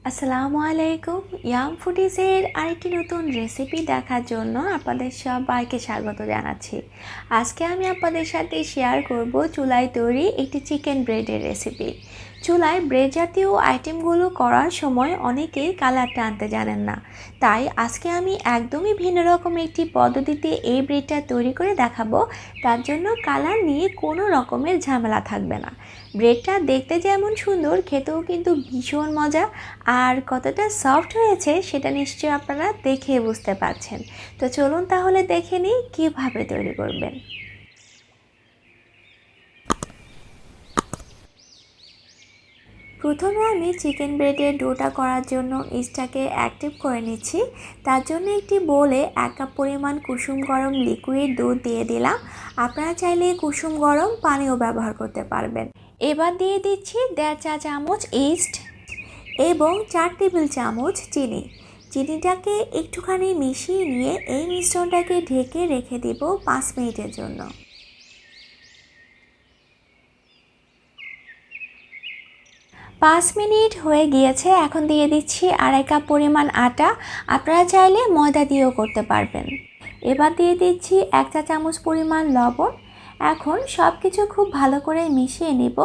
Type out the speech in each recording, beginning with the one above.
আসসালামু আলাইকুম। ইয়াম ফুডিজের আরেকটি নতুন রেসিপি দেখার জন্য আপনাদের সবাইকে স্বাগত জানাচ্ছি। আজকে আমি আপনাদের সাথে শেয়ার করব চুলায় তৈরি একটি চিকেন ব্রেডের রেসিপি। চুলায় ব্রেড জাতীয় আইটেমগুলো করার সময় অনেকেই কালারটা আনতে জানেন না, তাই আজকে আমি একদমই ভিন্ন রকম একটি পদ্ধতিতে এই ব্রেডটা তৈরি করে দেখাবো। তার জন্য কালার নিয়ে কোনো রকমের ঝামেলা থাকবে না। ব্রেডটা দেখতে যেমন সুন্দর, খেতেও কিন্তু ভীষণ মজা। আর কতটা সফট হয়েছে সেটা নিশ্চয়ই আপনারা দেখে বুঝতে পারছেন। তো চলুন তাহলে দেখে নিই কীভাবে তৈরি করবেন। প্রথমে আমি চিকেন ব্রেডের ডোটা করার জন্য ইস্টটাকে অ্যাক্টিভ করে নিচ্ছি। তার জন্য একটি বোলে 1 কাপ পরিমাণ কুসুম গরম লিকুইড দুধ দিয়ে দিলাম। আপনারা চাইলে কুসুম গরম পানিও ব্যবহার করতে পারবেন। এবার দিয়ে দিচ্ছি 1.5 চা চামচ ইস্ট এবং 4 টেবিল চামচ চিনি। চিনিটাকে একটুখানি মিশিয়ে নিয়ে এই মিশ্রণটাকে ঢেকে রেখে দেব 5 মিনিটের জন্য। 5 মিনিট হয়ে গিয়েছে। এখন দিয়ে দিচ্ছি 2.5 কাপ পরিমাণ আটা। আপনারা চাইলে ময়দা দিয়েও করতে পারবেন। এবার দিয়ে দিচ্ছি 1 চা চামচ পরিমাণ লবণ। এখন সব কিছু খুব ভালো করে মিশিয়ে নেব।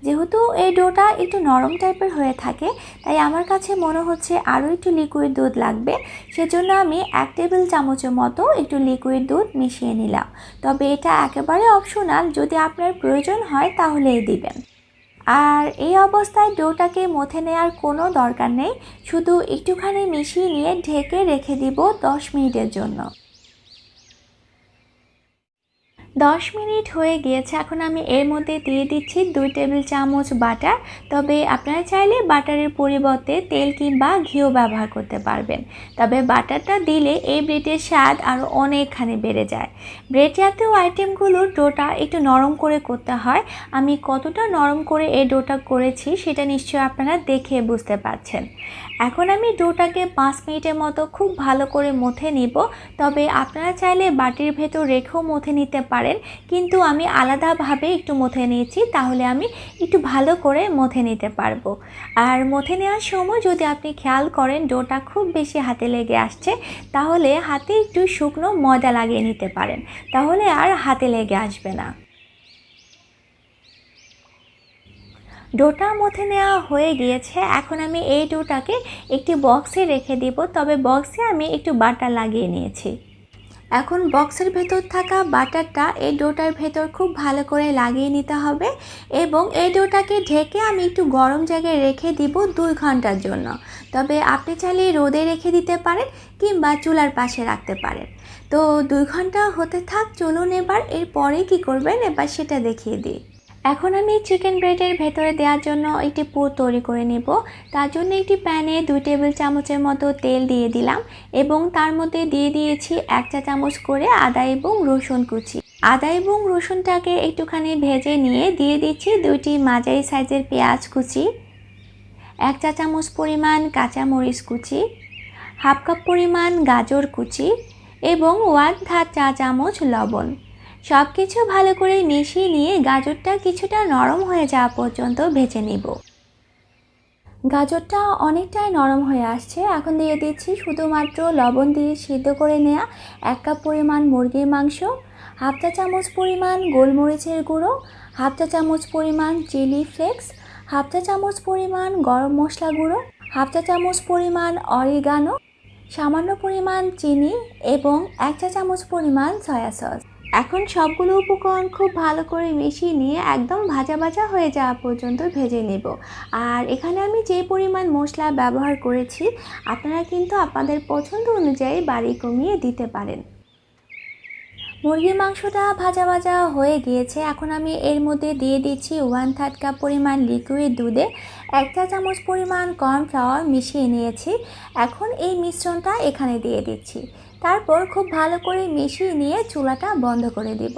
যেহেতু এই ডোটা একটু নরম টাইপের হয়ে থাকে, তাই আমার কাছে মনে হচ্ছে আরও একটু লিকুইড দুধ লাগবে। সেজন্য আমি 1 টেবিল চামচের মতো একটু লিকুইড দুধ মিশিয়ে নিলাম। তবে এটা একেবারে অপশনাল, যদি আপনার প্রয়োজন হয় তাহলেই দিবেন। আর এই অবস্থায় ডোটাকে মথে নেওয়ার কোনো দরকার নেই, শুধু একটুখানি মিশিয়ে নিয়ে ঢেকে রেখে দিব 10 মিনিটের জন্য। 10 মিনিট হয়ে গিয়েছে। এখন আমি এর মধ্যে দিয়ে দিচ্ছি 2 টেবিল চামচ বাটার। তবে আপনারা চাইলে বাটারের পরিবর্তে তেল কিংবা ঘিও ব্যবহার করতে পারবেন। তবে বাটারটা দিলে এই ব্রেডের স্বাদ আরও অনেকখানি বেড়ে যায়। ব্রেড জাতীয় আইটেমগুলোর ডোটা একটু নরম করে করতে হয়। আমি কতটা নরম করে এই ডোটা করেছি সেটা নিশ্চয়ই আপনারা দেখে বুঝতে পারছেন। এখন আমি ডোটাকে 5 মিনিটের মতো খুব ভালো করে মথে নিব। তবে আপনারা চাইলে বাটির ভেতর রেখেও মথে নিতে পারেন, কিন্তু আমি আলাদাভাবে একটু মথে নিয়েছি, তাহলে আমি একটু ভালো করে মথে নিতে পারবো। আর মথে নেওয়ার সময় যদি আপনি খেয়াল করেন ডোটা খুব বেশি হাতে লেগে আসছে, তাহলে হাতে একটু শুকনো ময়দা লাগিয়ে নিতে পারেন, তাহলে আর হাতে লেগে আসবে না। ডোটা মথে নেওয়া হয়ে গিয়েছে। এখন আমি এই ডোটাকে একটি বক্সে রেখে দিব। তবে বক্সে আমি একটু বাটার লাগিয়ে নিয়েছি। এখন বক্সের ভেতর থাকা বাটারটা এই ডোটার ভেতর খুব ভালো করে লাগিয়ে নিতে হবে এবং এই ডোটাকে ঢেকে আমি একটু গরম জায়গায় রেখে দিব 2 ঘন্টার জন্য। তবে আপনি চাইলে রোদে রেখে দিতে পারেন কিংবা চুলার পাশে রাখতে পারেন। তো 2 ঘন্টা হতে থাক। চলুন এবার এরপরে কি করবেন এবার সেটা দেখিয়ে দিই। এখন আমি চিকেন ব্রেডের ভেতরে দেওয়ার জন্য একটি পুর তৈরি করে নেব। তার জন্য একটি প্যানে 2 টেবিল চামচের মতো তেল দিয়ে দিলাম এবং তার মধ্যে দিয়ে দিয়েছি 1 চা চামচ করে আদা এবং রসুন কুচি। আদা এবং রসুনটাকে একটুখানি ভেজে নিয়ে দিয়ে দিচ্ছি 2টি মাঝারি সাইজের পেঁয়াজ কুচি, 1 চা চামচ পরিমাণ কাঁচামরিচ কুচি, হাফ কাপ পরিমাণ গাজর কুচি এবং 1/2 চা চামচ লবণ। সব কিছু ভালো করে মিশিয়ে নিয়ে গাজরটা কিছুটা নরম হয়ে যাওয়া পর্যন্ত ভেজে নিব। গাজরটা অনেকটাই নরম হয়ে আসছে। এখন দিয়ে দিচ্ছি শুধুমাত্র লবণ দিয়ে সিদ্ধ করে নেওয়া 1 কাপ পরিমাণ মুরগির মাংস, হাফ চা চামচ পরিমাণ গোলমরিচের গুঁড়ো, হাফ চা চামচ পরিমাণ চিলি ফ্লেক্স, হাফ চা চামচ পরিমাণ গরম মশলা গুঁড়ো, হাফ চা চামচ পরিমাণ অরিগানো, সামান্য পরিমাণ চিনি এবং 1 চা চামচ পরিমাণ সয়া সস। এখন সবগুলো উপকরণ খুব ভালো করে মিশিয়ে নিয়ে একদম ভাজা ভাজা হয়ে যাওয়া পর্যন্ত ভেজে নেব। আর এখানে আমি যে পরিমাণ মশলা ব্যবহার করেছি আপনারা কিন্তু আপনাদের পছন্দ অনুযায়ী বাড়ি কমিয়ে দিতে পারেন। মুরগির মাংসটা ভাজা ভাজা হয়ে গিয়েছে। এখন আমি এর মধ্যে দিয়ে দিচ্ছি 1/3 কাপ পরিমাণ লিকুইড দুধে 1 চা চামচ পরিমাণ কর্নফ্লাওয়ার মিশিয়ে নিয়েছি। এখন এই মিশ্রণটা এখানে দিয়ে দিচ্ছি। তারপর খুব ভালো করে মিশিয়ে নিয়ে চুলাটা বন্ধ করে দেব।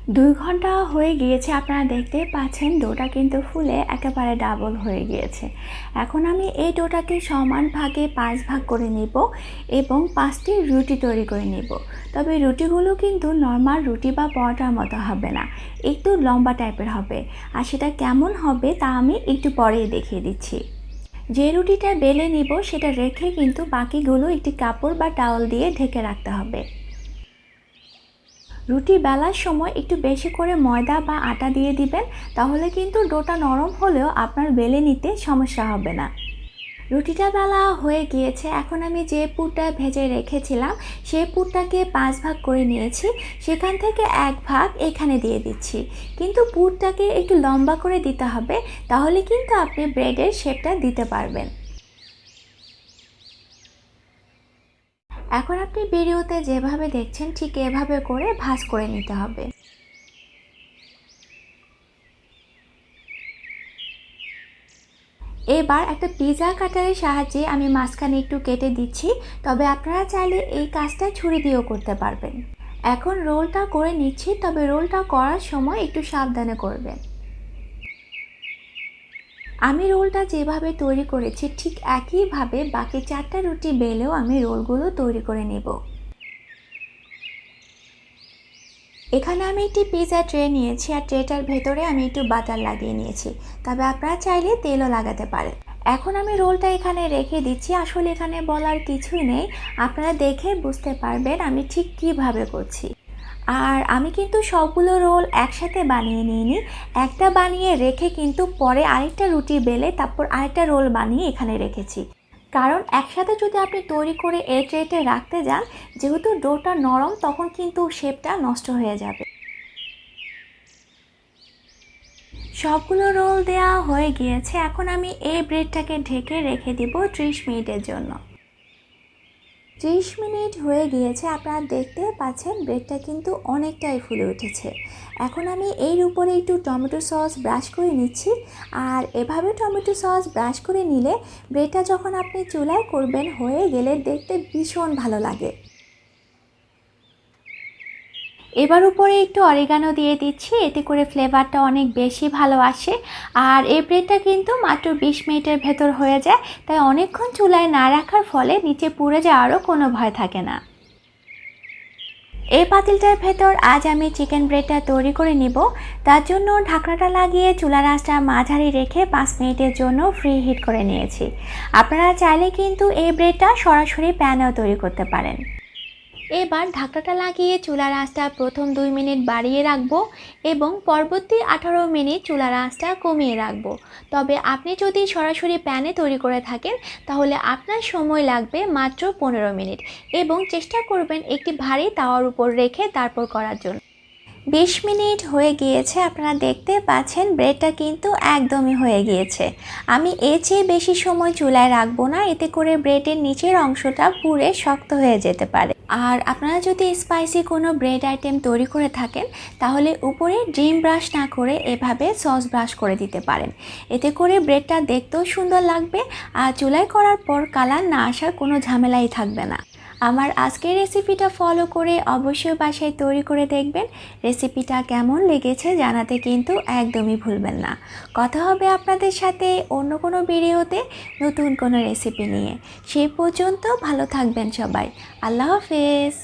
2 ঘন্টা হয়ে গিয়েছে, আপনারা দেখতে পাচ্ছেন ডোটা কিন্তু ফুলে একেবারে ডাবল হয়ে গিয়েছে। এখন আমি এই ডোটাকে সমান ভাগে 5 ভাগ করে নিব এবং 5টি রুটি তৈরি করে নিব। তবে রুটিগুলো কিন্তু নর্মাল রুটি বা পরোটার মতো হবে না, একটু লম্বা টাইপের হবে। আর সেটা কেমন হবে তা আমি একটু পরেই দেখিয়ে দিচ্ছি। যে রুটিটা বেলে নিব সেটা রেখে কিন্তু বাকিগুলো একটি কাপড় বা টাওয়াল দিয়ে ঢেকে রাখতে হবে। রুটি বেলার সময় একটু বেশি করে ময়দা বা আটা দিয়ে দিবেন, তাহলে কিন্তু ডোটা নরম হলেও আপনার বেলে নিতে সমস্যা হবে না। রুটিটা বেলা হয়ে গিয়েছে, এখন আমি যে পুরটা ভেজে রেখেছিলাম সেই পুরটাকে 5 ভাগ করে নিয়েছি, সেখান থেকে 1 ভাগ এখানে দিয়ে দিচ্ছি। কিন্তু পুরটাকে একটু লম্বা করে দিতে হবে, তাহলে কিন্তু আপনি ব্রেডের শেপটা দিতে পারবেন। এখন আপনি ভিডিওতে যেভাবে দেখছেন ঠিক এভাবে করে ভাঁজ করে নিতে হবে। এবার একটা পিৎজা কাটারের সাহায্যে আমি মাঝখানে একটু কেটে দিচ্ছি, তবে আপনারা চাইলে এই কাজটা ছুরি দিয়েও করতে পারবেন। এখন রোলটা করে নিচ্ছি, তবে রোলটা করার সময় একটু সাবধানে করবেন। আমি রোলটা যেভাবে তৈরি করেছি ঠিক একইভাবে বাকি 4টা রুটি বেলেও আমি রোলগুলো তৈরি করে নেব। এখানে আমি একটি পিৎজা ট্রে নিয়েছি আর ট্রেটার ভেতরে আমি একটু বাটার লাগিয়ে নিয়েছি, তবে আপনারা চাইলে তেলও লাগাতে পারেন। এখন আমি রোলটা এখানে রেখে দিচ্ছি। আসলে এখানে বলার কিছুই নেই, আপনারা দেখে বুঝতে পারবেন আমি ঠিক কিভাবে করছি। আর আমি কিন্তু সবগুলো রোল একসাথে বানিয়ে নিইনি, একটা বানিয়ে রেখে কিন্তু পরে আরেকটা রুটি বেলে তারপর আরেকটা রোল বানিয়ে এখানে রেখেছি। কারণ একসাথে যদি আপনি তৈরি করে এই ট্রেতে রাখতে যান, যেহেতু ডোটা নরম তখন কিন্তু শেপটা নষ্ট হয়ে যাবে। সবগুলো রোল দেওয়া হয়ে গিয়েছে, এখন আমি এই ব্রেডটাকে ঢেকে রেখে দিব 30 মিনিটের জন্য। 30 মিনিট হয়ে গিয়েছে, আপনারা দেখতে পাচ্ছেন ব্রেডটা কিন্তু অনেকটাই ফুলে উঠেছে। এখন আমি এর উপরে একটু টমেটো সস ব্রাশ করে নিচ্ছি। আর এভাবে টমেটো সস ব্রাশ করে নিলে ব্রেডটা যখন আপনি চুলায় করবেন হয়ে গেলে দেখতে ভীষণ ভালো লাগে। এবার উপরে একটু অরিগানো দিয়ে দিচ্ছি, এতে করে ফ্লেভারটা অনেক বেশি ভালো আসে। আর এই ব্রেডটা কিন্তু মাত্র 20 মিনিটের ভেতর হয়ে যায়, তাই অনেকক্ষণ চুলায় না রাখার ফলে নিচে পুড়ে যাওয়ারও কোনো ভয় থাকে না। এই পাতিলটার ভেতর আজ আমি চিকেন ব্রেডটা তৈরি করে নিব। তার জন্য ঢাকনাটা লাগিয়ে চুলার আঁচটা মাঝারি রেখে 5 মিনিটের জন্য ফ্রি হিট করে নিয়েছি। আপনারা চাইলে কিন্তু এই ব্রেডটা সরাসরি প্যানেও তৈরি করতে পারেন। এবার ঢাকনাটা লাগিয়ে চুলার আঁচটা প্রথম 2 মিনিট বাড়িয়ে রাখবো এবং পরবর্তী 18 মিনিট চুলার আঁচটা কমিয়ে রাখবো। তবে আপনি যদি সরাসরি প্যানে তৈরি করে থাকেন তাহলে আপনার সময় লাগবে মাত্র 15 মিনিট এবং চেষ্টা করবেন একটি ভারী তাওয়ার উপর রেখে তারপর করার জন্য। 20 মিনিট হয়ে গিয়েছে, আপনারা দেখতে পাচ্ছেন ব্রেডটা কিন্তু একদমই হয়ে গিয়েছে। আমি এর চেয়ে বেশি সময় চুলায় রাখবো না, এতে করে ব্রেডের নিচের অংশটা পুড়ে শক্ত হয়ে যেতে পারে। আর আপনারা যদি স্পাইসি কোনো ব্রেড আইটেম তৈরি করে থাকেন তাহলে উপরে ডিম ব্রাশ না করে এভাবে সস ব্রাশ করে দিতে পারেন, এতে করে ব্রেডটা দেখতেও সুন্দর লাগবে আর চুলায় করার পর কালার না আসার কোনো ঝামেলাই থাকবে না। আমার আজকের রেসিপিটা ফলো করে অবশ্যই বাসায় তৈরি করে দেখবেন। রেসিপিটা কেমন লেগেছে জানাতে কিন্তু একদমই ভুলবেন না। কথা হবে আপনাদের সাথে অন্য কোনো ভিডিওতে নতুন কোনো রেসিপি নিয়ে। সেই পর্যন্ত ভালো থাকবেন সবাই। আল্লাহ হাফেজ।